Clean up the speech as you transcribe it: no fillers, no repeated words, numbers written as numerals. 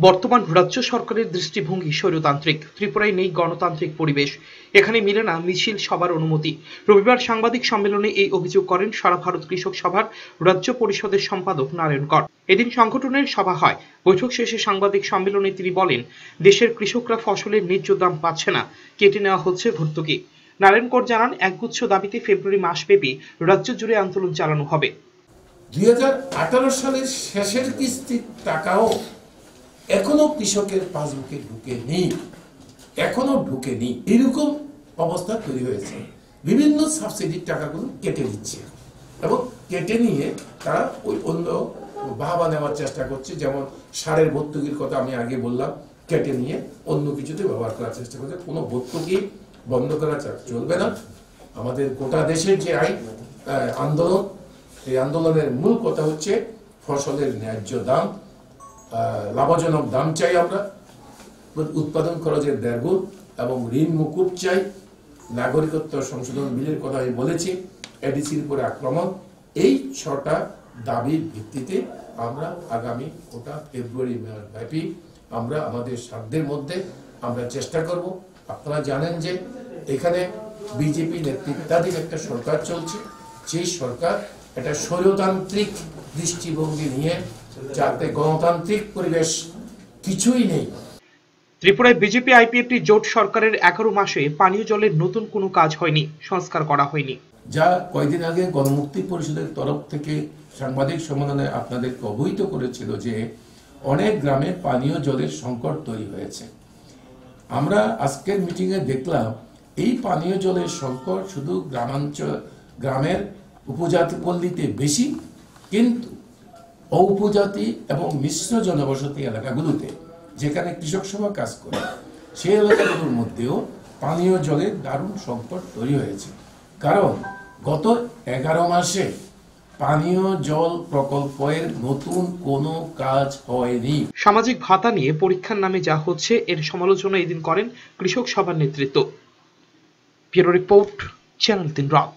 বর্তমান রাজ্য সরকারের দৃষ্টিভঙ্গি স্বৈরতান্ত্রিক। ত্রিপুরায় নেই গণতান্ত্রিক পরিবেশ, এখানে মিলে না মিছিল সভার অনুমতি। রবিবার সাংবাদিক সম্মেলনে এই অভিযোগ করেন সারা ভারত কৃষক সভার রাজ্য পরিষদের সম্পাদক নারায়ণ কর। এদিন সংগঠনের সভা হয়। বৈঠক শেষে সাংবাদিক সম্মেলনে তিনি বলেন, দেশের কৃষকরা ফসলের ন্যায্য দাম পাচ্ছে না, কেটে নেওয়া হচ্ছে ভর্তুকি। নারায়ণ কর জানান, একগুচ্ছ দাবিতে ফেব্রুয়ারি মাসব্যাপী রাজ্য জুড়ে আন্দোলন চালানো হবে। 2018 সালের শেষের কিস্তির টাকাও এখনো কৃষকের পাসবুকে ঢুকেনি, এরকম অবস্থা তৈরি হয়েছে। বিভিন্ন সাবসিডির টাকাগুলো কেটে দিচ্ছে এবং কেটে নিয়ে তারা ওই অন্য বাহবা নেওয়ার চেষ্টা করছে। যেমন সারের ভর্তুকির কথা আমি আগে বললাম, কেটে নিয়ে অন্য কিছুতে ব্যবহার করার চেষ্টা করছে। কোনো ভর্তুকি বন্ধ করা চলবে না। আমাদের গোটা দেশের যে আন্দোলন, এই আন্দোলনের মূল কথা হচ্ছে ফসলের ন্যায্য দাম, লাভজনক দাম চাই আমরা, উৎপাদন খরচের ব্যয়গুণ এবং ঋণ মুকুব চাই। নাগরিকত্ব সংশোধন বিলের কথা আমি বলেছি, এডিসির উপরে আক্রমণ। এই 6টা দাবির ভিত্তিতে আমরা আগামী গোটা ফেব্রুয়ারি মাস ব্যাপী আমরা আমাদের সাধ্যের মধ্যে আমরা চেষ্টা করব। আপনারা জানেন যে এখানে বিজেপি নেতৃত্বাধীন একটা সরকার চলছে। সেই সরকার একটা স্বৈরতান্ত্রিক দৃষ্টিভঙ্গি নিয়ে, যাতে গণতান্ত্রিক পরিবেশ কিছুই নেই। ত্রিপুরায় বিজেপি আইপিএফটি জোট সরকারের 11 মাসে পানীয় জলের নতুন কোনো কাজ হয়নি, সংস্কার করা হয়নি। যা কয়েকদিন আগে গণমুক্তি পরিষদের তরফ থেকে সাংবাদিক সম্মেলনে আপনাদেরকে অবহিত করেছিল যে অনেক গ্রামে পানীয় জলের সংকট তৈরি হয়েছে। আমরা আজকের মিটিংয়ে দেখলাম এই পানীয় জলের সংকট শুধু গ্রামের উপজাতি পল্লীতে বেশি, কিন্তু উপজাতি এবং মিশ্র জনবসতি এলাকাগুলোতে, যেখানে কৃষক সভা কাজ করে, সেই এলাকাগুলোর মধ্যেও পানীয় জলের দারুণ সংকট তৈরি হয়েছে। কারণ গত 11 মাসে পানীয় জল প্রকল্পের নতুন কোনো কাজ হয়নি। সামাজিক ভাতা নিয়ে পরীক্ষার নামে যা হচ্ছে, এর সমালোচনা এদিন করেন কৃষক সভার নেতৃত্ব। ব্যুরো রিপোর্ট, চ্যানেল 3 রাত।